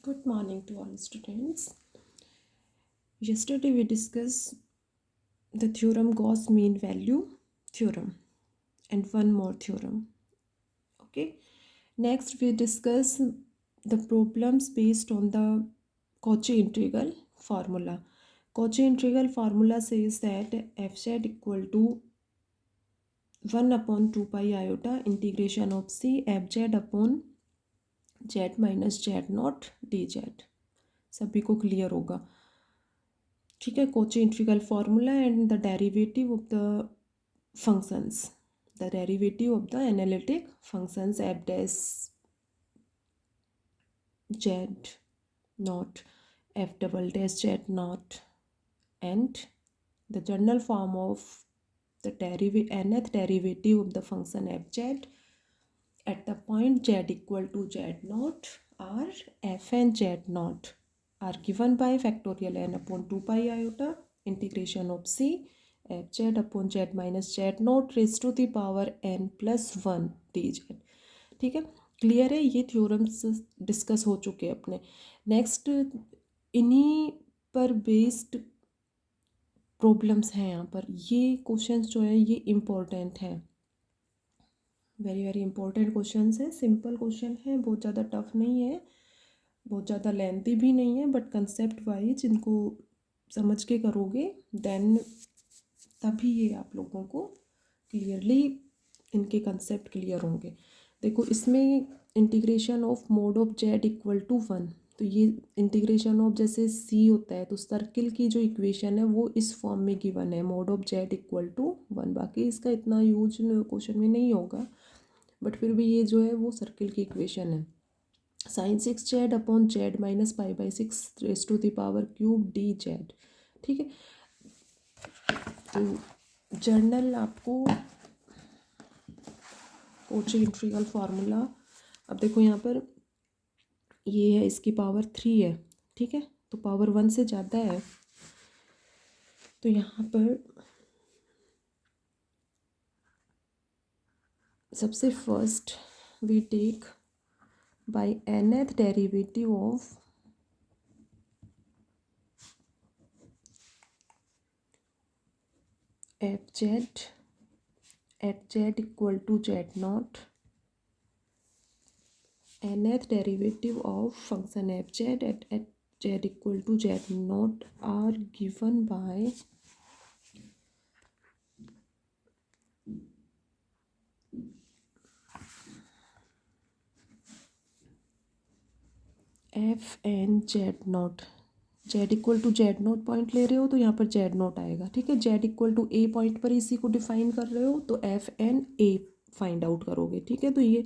Good morning to all students. Yesterday we discussed the theorem Gauss mean value theorem and one more theorem. Okay. Next we discuss the problems based on the Cauchy integral formula. Cauchy integral formula says that f(z) equal to 1 upon 2 pi iota integration of c f(z) upon z minus z naught dz. सभी को clear होगा. ठीक है. Cauchy integral formula and the derivative of the functions, the derivative of the analytic functions f dash z naught, f double dash z naught, and the general form of the nth derivative of the function fz at the point z equal to z naught are f and z naught are given by factorial n upon 2 pi iota integration of c fz upon z minus z naught raised to the power n plus 1 dz. ठीक है. Clear है. ये theorems discuss हो चुके अपने. Next इन्हीं पर based problems हैं यहाँ पर. ये क्वेश्चंस जो है ये इम्पोर्टेंट हैं. वेरी वेरी इंपॉर्टेंट क्वेश्चन है. सिंपल क्वेश्चन है, बहुत ज़्यादा टफ नहीं है, बहुत ज़्यादा लेंथी भी नहीं है, बट कंसेप्ट वाइज इनको समझ के करोगे देन तभी ये आप लोगों को क्लियरली इनके कंसेप्ट क्लियर होंगे. देखो इसमें integration of mod of Z equal to 1, तो ये इंटीग्रेशन ऑफ जैसे सी होता है तो सर्किल की जो इक्वेशन है वो इस फॉर्म में गिवन है, mod of Z equal to 1. बाकी इसका इतना यूज क्वेश्चन में नहीं होगा, बट फिर भी ये जो है वो सर्किल की इक्वेशन है. Sine 6z upon Z minus pi by 6 raise to the power cube d z. ठीक है. तो जर्नल आपको Cauchy इंटीग्रल फार्मूला, अब देखो यहाँ पर ये है, इसकी पावर 3 है. ठीक है. तो पावर 1 से ज़्यादा है, तो यहाँ पर सबसे first we take by nth derivative of fz at z equal to z naught, nth derivative of function fz at z equal to z naught are given by f and z naught. z equal to z naught point ले रहे हो तो यहाँ पर Z note आएगा. ठीक है. z equal to a point पर इसी को डिफाइन कर रहे हो तो f and a find out करोगे. ठीक है. तो ये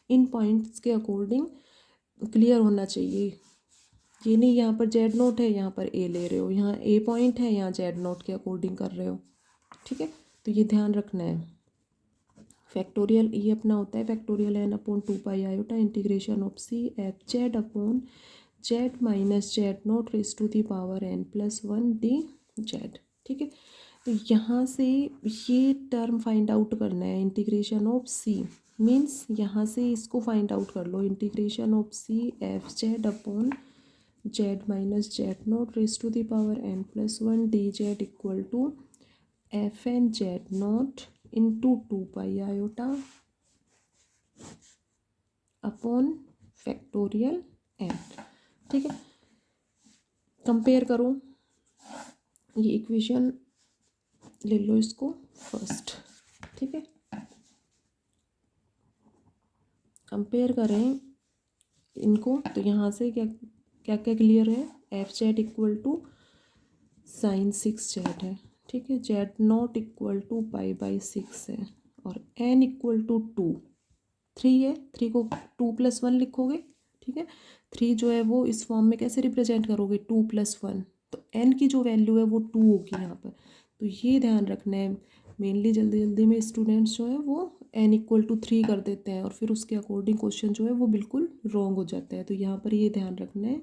इन पॉइंट्स के अकॉर्डिंग क्लियर होना चाहिए. ये नहीं यहाँ पर जेड नोट है यहाँ पर a ले रहे हो, यहाँ a पॉइंट है यहाँ जेड नोट के अकॉर्डिंग कर रहे हो. ठीक है. तो ये ध्यान रखना है. फैक्टोरियल ये अपना होता है factorial n upon 2 pi iota integration of C F Z upon Z minus Z not raise to the power N plus 1 D z. ठीक है. तो यहाँ से ये टर्म फाइंड आउट करना है. इंटीग्रेशन ऑफ सी मीन्स यहाँ से इसको फाइंड आउट कर लो. Integration of C F Z upon Z minus Z not raise to the power N plus 1 D Z equal to F N Z nought into 2 pi iota upon factorial N. ठीक है. Compare करो. ये equation ले लो इसको first. ठीक है. Compare करें इनको तो यहाँ से क्या क्या क्या क्लियर है. F z equal to sine 6z है. ठीक है. Z naught equal to pi by 6 है और एन इक्वल टू 2. 3 है. 3 को 2 प्लस 1 लिखोगे. ठीक है. 3 जो है वो इस फॉर्म में कैसे रिप्रेजेंट करोगे 2 प्लस 1, तो एन की जो वैल्यू है वो 2 होगी यहाँ पर. तो ये ध्यान रखना है. मेनली जल्दी जल्दी में स्टूडेंट्स जो है वो एन इक्वल टू 3 कर देते हैं और फिर उसके अकॉर्डिंग क्वेश्चन जो है वो बिल्कुल रॉन्ग हो जाता है. तो यहाँ पर ये ध्यान रखना है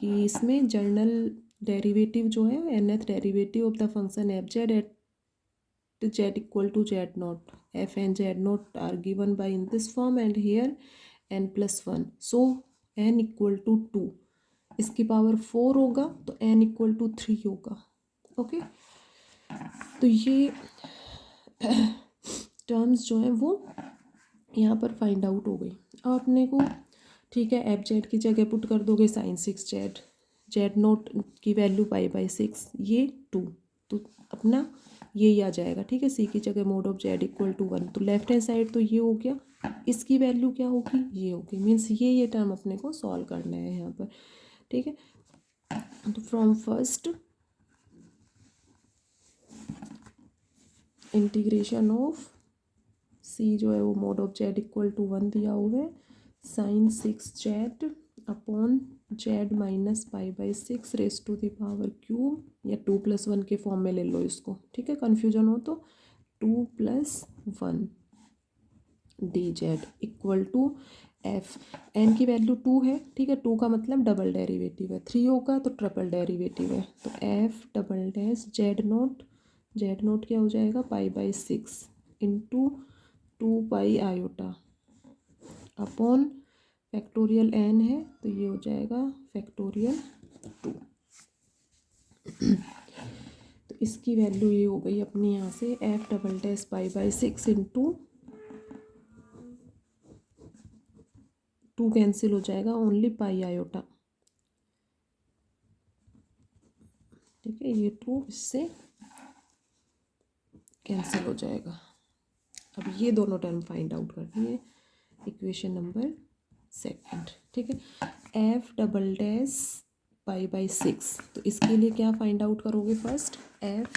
कि इसमें जर्नल डेरिवेटिव जो है nth derivative of the function f z at z equal to z naught, f and z naught are given by in this form and here n plus 1. So n equal to 2. इसकी power 4 होगा तो n equal to 3 होगा। Okay, तो ये terms जो हैं वो यहाँ पर फाइंड आउट हो गई। अब अपने को ठीक है, एफ जेड की जगह पुट कर दोगे साइन 6 जेड, जेड नोट की वैल्यू पाई/6, ये 2, तो अपना ये आ जाएगा। ठीक है, सी की जगह mode of Z equal to 1, तो लेफ्ट हैंड साइड तो ये हो गया, इसकी वैल्यू क्या होगी, ये होगी। मीन्स ये टर्म अपने को सॉल्व करना है यहाँ पर। ठीक है, तो from first integration of C जो है वो mode of Z equal to 1 दिया हुआ है, sine 6 Z upon Z minus पाई/6 raise to the power cube, या 2+1 के फॉर्म में ले लो इसको। ठीक है, कन्फ्यूजन हो तो 2+1 d Z equal to F, n की वैल्यू 2 है। ठीक है, 2 का मतलब डबल डेरिवेटिव है, 3 होगा तो ट्रिपल डेरिवेटिव है, तो F double dash Z nought क्या हो जाएगा पाई/6 into 2 pi iota upon factorial N है, तो ये हो जाएगा फैक्टोरियल 2। तो इसकी वैल्यू ये हो गई अपनी यहाँ से एफ डबल डैश पाई/6 इंटू 2 कैंसिल हो जाएगा, ओनली पाई आयोटा। ठीक है, ये 2 इससे कैंसिल हो जाएगा। अब ये दोनों टर्म फाइंड आउट करनी है, इक्वेशन नंबर 2। ठीक है, एफ डबल डैश पाई/6, तो इसके लिए क्या फाइंड आउट करोगे, first F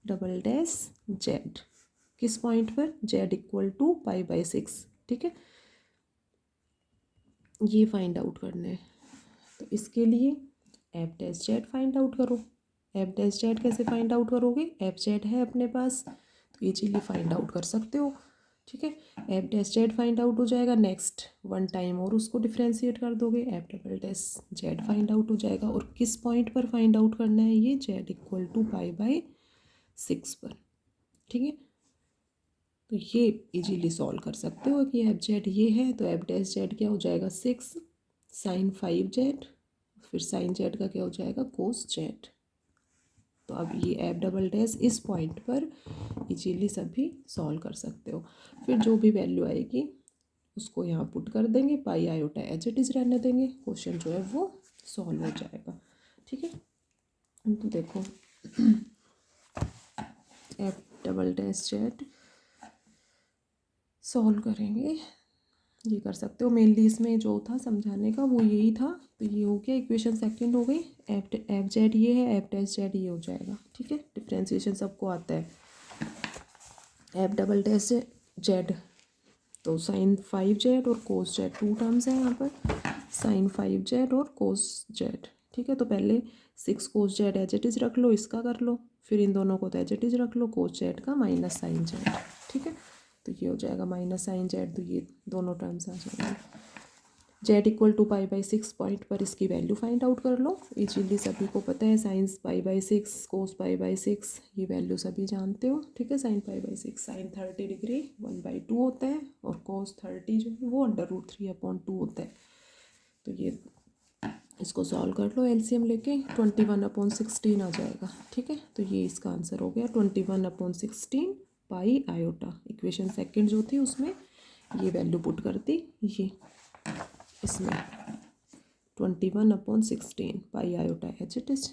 double dash Z, किस पॉइंट पर, जेड इक्वल टू पाई/6। ठीक है, ये फाइंड आउट करना है, तो इसके लिए F dash Z find out करो। एफ डैश जेड कैसे फाइंड आउट करोगे, एफ जेड है अपने पास तो इजीली फाइंड आउट कर सकते हो। ठीक है, F dash Z find out हो जाएगा, नेक्स्ट 1 टाइम और उसको डिफ्रेंशिएट कर दोगे, F double dash Z find out हो जाएगा। और किस पॉइंट पर फाइंड आउट करना है, ये जेड इक्वल टू पाई/6 पर। ठीक है, तो ये इजीली सॉल्व कर सकते हो कि एफ जेड ये है, तो एफ डैश जेड क्या हो जाएगा 6 साइन 5 जेड, फिर साइन जेड का क्या हो जाएगा कोस जेड। तो अब ये एफ डबल डैश इस पॉइंट पर इजीली सभी सॉल्व कर सकते हो। फिर जो भी वैल्यू आएगी उसको यहाँ पुट कर देंगे, pi iota as it is रहने देंगे, क्वेश्चन जो है वो सॉल्व हो जाएगा। ठीक है, तो देखो F double dash Z solve करेंगे, ये कर सकते हो। मेनली इसमें जो था समझाने का वो यही था, तो ये हो गया, इक्वेशन सेकंड हो गई। एफ जेड ये है, एफ डैश जेड ये हो जाएगा। ठीक है, डिफ्रेंशिएशन सबको आता है। एफ डबल डैश जेड तो साइन 5 जेड और कोस जेड, 2 टर्म्स है यहाँ पर, साइन 5 जेड और कोस जेड। ठीक है, तो पहले 6 cos z as it is रख लो, इसका कर लो, फिर इन दोनों को तो एज इट इज रख लो, कोस जेड का माइनस साइन जेड। ठीक है, तो ये हो जाएगा माइनस साइन जेड, तो ये दोनों टर्म्स आ जाएंगे। जेड इक्वल टू पाई/6 पॉइंट पर इसकी वैल्यू फाइंड आउट कर लो इजीली, सभी को पता है, साइंस पाई/6 कोस पाई/6 ये वैल्यू सभी जानते हो। ठीक है, साइन पाई/6 साइन 30 डिग्री 1/2 होता है, और कोस 30 जो है वो √3/2 होता है। तो ये इसको सॉल्व कर लो एलसीएम लेके, 21/16 आ जाएगा। ठीक है, तो ये इसका आंसर हो गया 21/16 पाई आयोटा। इक्वेशन सेकंड जो थी उसमें ये वैल्यू पुट कर दी, ये इसमें 21/16 पाई आयोटा एच इट इज।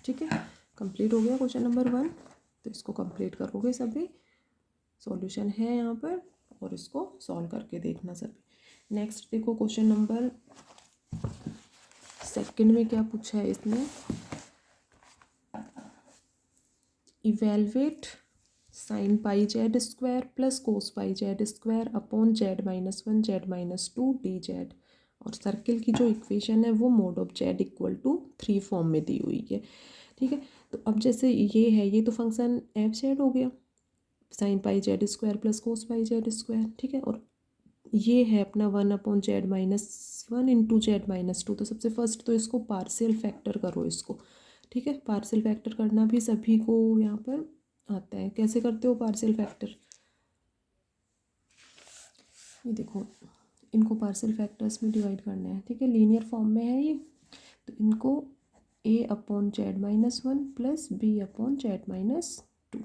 ठीक है, कंप्लीट हो गया क्वेश्चन नंबर 1। तो इसको कंप्लीट करोगे सभी, सॉल्यूशन है यहाँ पर, और इसको सॉल्व करके देखना सभी। नेक्स्ट देखो क्वेश्चन नंबर सेकंड में क्या पूछा है इसने, evaluate sine pi Z square plus cos pi Z square upon z-1 z-2 D Z, और सर्किल की जो इक्वेशन है वो mode of Z equal to 3 form में दी हुई है। ठीक है, तो अब जैसे ये है, ये तो फंक्शन एफ जेड हो गया, sine pi Z square plus cos pi Z square. ठीक है, और ये है अपना 1/z-1 इंटू z-2। तो सबसे फर्स्ट तो इसको पार्शियल फैक्टर करो इसको। ठीक है, पार्शियल फैक्टर करना भी सभी को यहाँ पर आता है। कैसे करते हो पार्शियल फैक्टर, ये देखो, इनको पार्शियल फैक्टर्स में डिवाइड करना है। ठीक है, लीनियर फॉर्म में है ये, तो इनको a upon Z minus one plus b upon Z minus two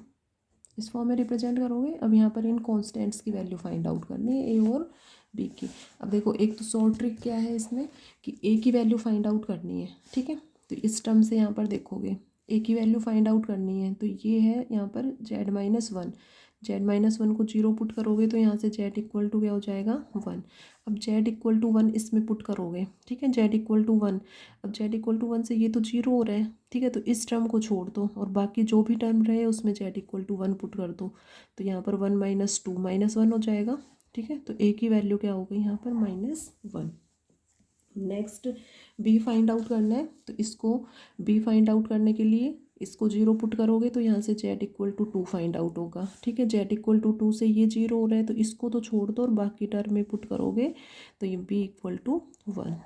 इस फॉर्म में रिप्रेजेंट करोगे। अब यहाँ पर इन कॉन्स्टेंट्स की वैल्यू फाइंड आउट करनी है, ए और बी की। अब देखो एक तो शॉर्ट ट्रिक क्या है इसमें कि ए की वैल्यू फाइंड आउट करनी है, ठीक है। तो इस टर्म से यहाँ पर देखोगे ए की वैल्यू फाइंड आउट करनी है, तो ये है यहाँ पर Z minus one. Z minus one को जीरो पुट करोगे तो यहाँ से जेड इक्वल टू क्या हो जाएगा, वन। अब जेड इक्वल टू वन इसमें पुट करोगे, ठीक है, जेड इक्वल टू वन। अब जेड इक्वल टू वन से ये तो जीरो हो रहा है, ठीक है, तो इस टर्म को छोड़ दो और बाकी जो भी टर्म रहे उसमें z equal to one put कर दो। तो यहाँ पर one minus two minus one हो जाएगा, ठीक है। तो ए की वैल्यू क्या हो गई यहाँ पर minus one. Next b find out करना है, तो इसको बी फाइंड आउट करने के लिए इसको जीरो पुट करोगे तो यहाँ से z equal to two find out होगा, ठीक है। जेड इक्वल टू टू से ये जीरो हो रहा है तो इसको तो छोड़ दो और बाकी टर्म में पुट करोगे तो ये b equal to one.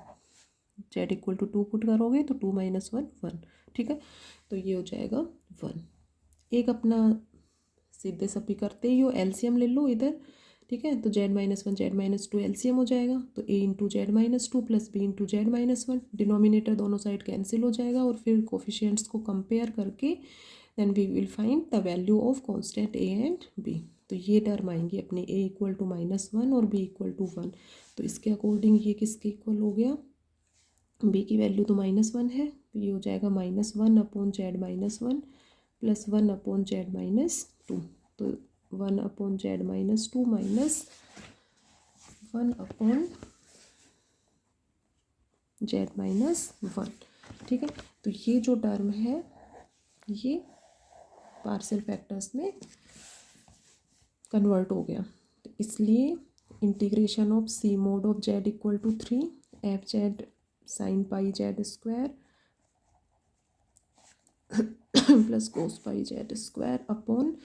Z equal to two put करोगे तो टू माइनस वन वन, ठीक है। तो ये हो जाएगा वन। एक अपना सीधे सभी करते ही हो एलसीएम ले लो इधर, ठीक है। तो Z minus one Z minus two LCM हो जाएगा, तो A into Z minus two plus B into Z minus one. Denominator दोनों साइड कैंसिल हो जाएगा और फिर कोफिशिएंट्स को कंपेयर करके then we will find the value of constant A and B. तो ये टर्म आएंगी अपनी A equal to minus one और बी इक्वल टू वन। तो इसके अकॉर्डिंग ये किसके इक्वल हो गया, बी की वैल्यू तो माइनस वन है, तो ये हो जाएगा minus one upon Z minus one plus one upon Z minus two. तो one upon Z minus two minus one upon Z minus one, ठीक है। तो ये जो टर्म है ये पार्शियल फैक्टर्स में कन्वर्ट हो गया। तो इसलिए integration of c mod of Z equal to three f z sine pi Z square plus cos pi Z square upon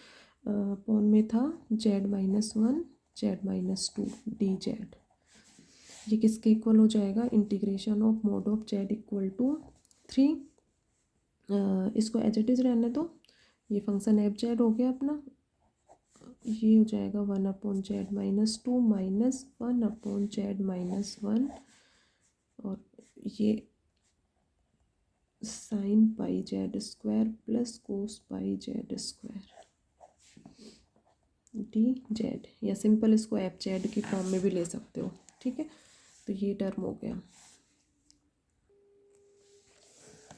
upon में था z minus one Z minus two d z. ये किसके equal हो जाएगा, integration of mod of Z equal to three. इसको as it is रहने दो, ये फंक्शन एफ जेड हो गया अपना। ये हो जाएगा one upon Z minus two minus one upon Z minus one और ये sine pi Z square plus cos pi Z square D Z, या सिंपल इसको एफ जेड की फॉर्म में भी ले सकते हो, ठीक है। तो ये टर्म हो गया।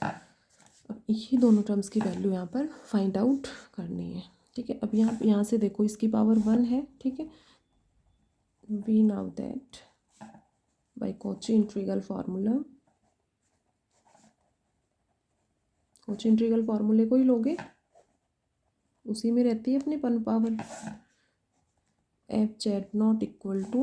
अब ये दोनों टर्म्स की वैल्यू यहाँ पर फाइंड आउट करनी है, ठीक है। अब यहाँ से देखो इसकी पावर वन है, ठीक है। We now that by Cauchy integral formula, Cauchy integral फार्मूले को ही लोगे, उसी में रहती है अपनी पन power. F z naught equal to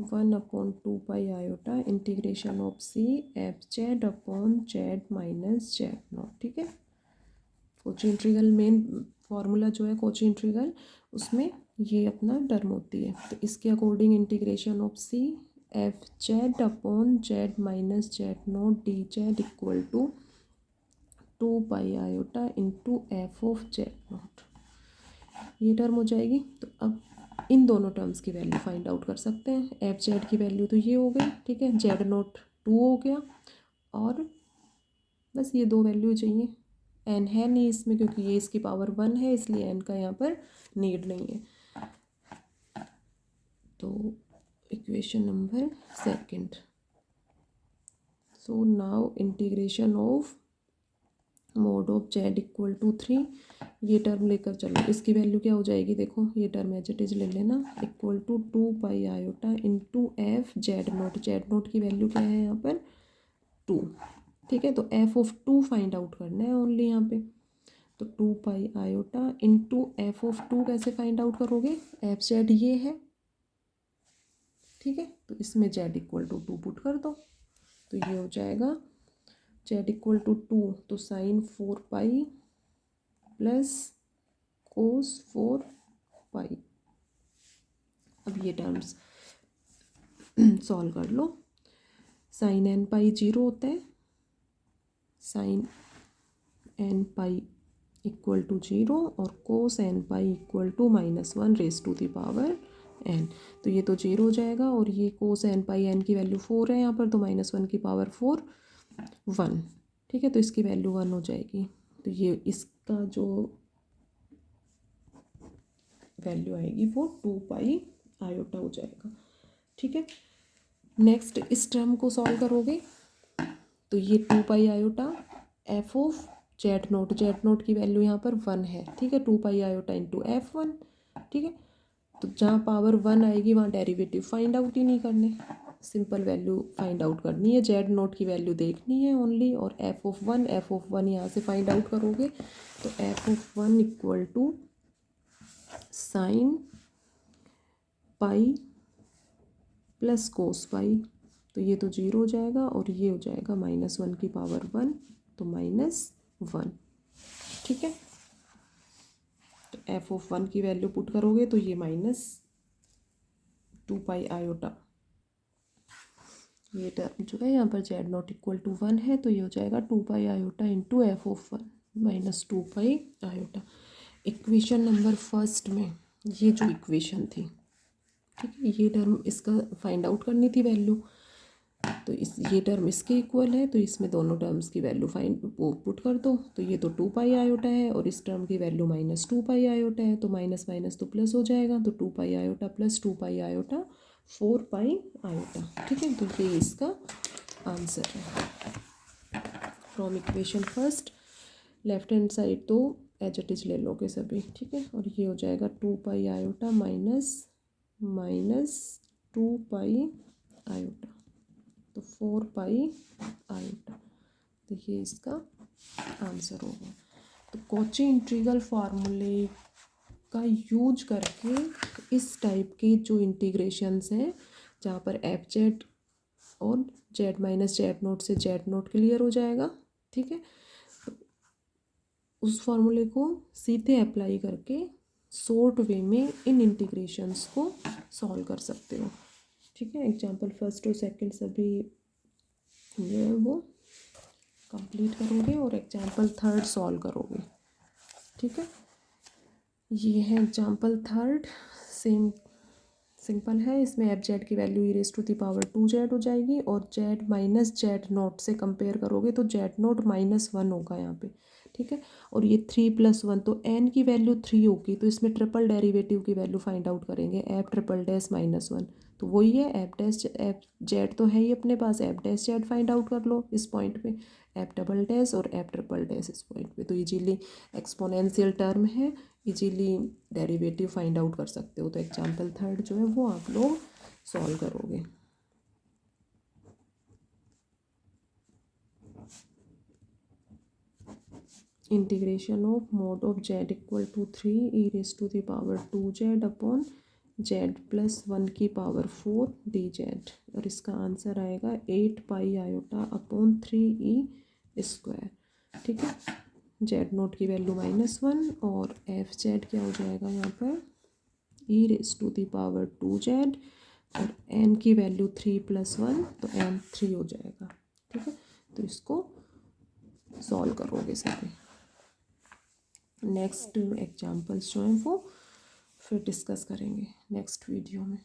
one upon two pi iota integration of C F Z upon Z minus Z naught, ठीक है। कोची इंटीग्रल मेन फार्मूला जो है कोची इंटीग्रल, उसमें ये अपना टर्म होती है। तो इसके according integration of C F Z upon Z minus Z naught d Z equal to two pi iota into f of z naught, ये टर्म हो जाएगी। तो अब इन दोनों टर्म्स की वैल्यू फाइंड आउट कर सकते हैं। एफ जेड की वैल्यू तो ये हो गई, ठीक है, जेड नोट टू हो गया और बस ये दो वैल्यू चाहिए। एन है नहीं इसमें क्योंकि ये इसकी पावर वन है, इसलिए एन का यहाँ पर नीड नहीं है। तो equation number second, so now integration of mod of Z equal to three, ये टर्म लेकर चलो, इसकी वैल्यू क्या हो जाएगी, देखो ये टर्म एज इट इज ले लेना, equal to two pi iota into f z naught. Z naught की वैल्यू क्या है यहाँ पर टू, ठीक है। तो F of two find out करना है ओनली यहाँ पे। तो two pi iota into f of two कैसे फाइंड आउट करोगे, एफ जेड ये है, ठीक है। तो इसमें z equal to two put कर दो, तो ये हो जाएगा जेड इक्वल टू टू, तो sine four pi plus cos four pi. अब ये टर्म्स सॉल्व कर लो। साइन एन पाई जीरो होता है, sine N pi equal to zero और cos N pi equal to minus one raise to the power N. तो ये तो जीरो हो जाएगा और ये कोस एन पाई एन की वैल्यू फोर है यहाँ पर, तो माइनस वन की पावर फोर 1, ठीक है, तो इसकी वैल्यू 1 हो जाएगी। तो ये इसका जो वैल्यू आएगी वो 2 पाई आयोटा हो जाएगा, ठीक है। नेक्स्ट इस टर्म को सॉल्व करोगे तो ये 2 pi iota F of Z naught की वैल्यू यहाँ पर 1 है, ठीक है, 2 पाई आयोटा इंटू F1, ठीक है। तो जहाँ पावर 1 आएगी वहाँ डेरिवेटिव फाइंड आउट ही नहीं करने, सिंपल वैल्यू फाइंड आउट करनी है, जेड नोट की वैल्यू देखनी है ओनली, और एफ ऑफ वन यहाँ से फाइंड आउट करोगे तो F of 1 equal to sine pi plus cos pi, तो ये तो 0 हो जाएगा और ये हो जाएगा -1 की पावर 1, तो -1, ठीक है। तो एफ ऑफ 1 की वैल्यू पुट करोगे तो ये -2 पाई आयोटा, ये टर्म जो है यहाँ पर जेड नॉट इक्वल टू 1 है, तो ये हो जाएगा 2 pi iota into f of 1 -2 pi iota. Equation number first में ये जो इक्वेशन थी, ठीक है, ये टर्म इसका फाइंड आउट करनी थी वैल्यू, तो ये टर्म इसके इक्वल है, तो इसमें दोनों टर्म्स की वैल्यू वो पुट कर दो, तो ये तो 2 पाई आयोटा है और इस टर्म की वैल्यू -2 पाई आयोटा है, तो माइनस माइनस तो प्लस हो जाएगा, तो 2 pi iota plus 2 pi iota 4 पाई आयोटा, ठीक है। तो ये इसका आंसर है from equation first. Left hand side तो एज इट इज ले लोगे सभी, ठीक है, और ये हो जाएगा 2 pi iota minus 2 pi iota, तो 4 पाई आयोटा, तो ये इसका आंसर होगा। तो कॉची इंटीग्रल फार्मूले का यूज करके इस टाइप के जो इंटीग्रेशंस हैं जहाँ पर एफ जेड और जेड माइनस जेड नोट से जेड नोट क्लियर हो जाएगा, ठीक है, तो उस फार्मूले को सीधे अप्लाई करके शॉर्ट वे में इन इंटीग्रेशंस को सॉल्व कर सकते हो, ठीक है। एग्जाम्पल फर्स्ट और सेकंड सभी जो है वो कंप्लीट करोगे और एग्जाम्पल थर्ड सॉल्व करोगे, ठीक है। ये है एग्जाम्पल थर्ड, सेम सिंपल है, इसमें एफ जेड की वैल्यू e⁻² जेड हो जाएगी और जेड माइनस जेड नोट से कंपेयर करोगे तो जेड नोट -1 होगा यहाँ पे, ठीक है, और ये 3 + 1 तो n की वैल्यू 3 होगी, तो इसमें ट्रिपल डेरिवेटिव की वैल्यू फाइंड आउट करेंगे, एफ ट्रिपल डैश -1, तो वही है एफ जेड तो है ही अपने पास, F dash Z find out कर लो इस पॉइंट पे, एफ डबल डैश और एफ ट्रिपल डैश इस पॉइंट पे, तो इजीली एक्सपोनेंशियल टर्म है, इजीली डेरिवेटिव फाइंड आउट कर सकते हो। तो एग्जाम्पल थर्ड जो है वो आप लोग सॉल्व करोगे। Integration of mod of Z equal to 3 e⁻² z upon z plus 1 की पावर 4 डी जेड, और इसका आंसर आएगा 8 पाई आयोटा अपॉन 3e², ठीक है। जेड नोट की वैल्यू -1 और एफ जेड क्या हो जाएगा यहाँ पर e⁻² जेड और एन की वैल्यू 3 + 1 तो एन 3 हो जाएगा, ठीक है। तो इसको सॉल्व करोगे सभी। नेक्स्ट एग्जाम्पल्स जो हैं वो फिर डिस्कस करेंगे नेक्स्ट वीडियो में।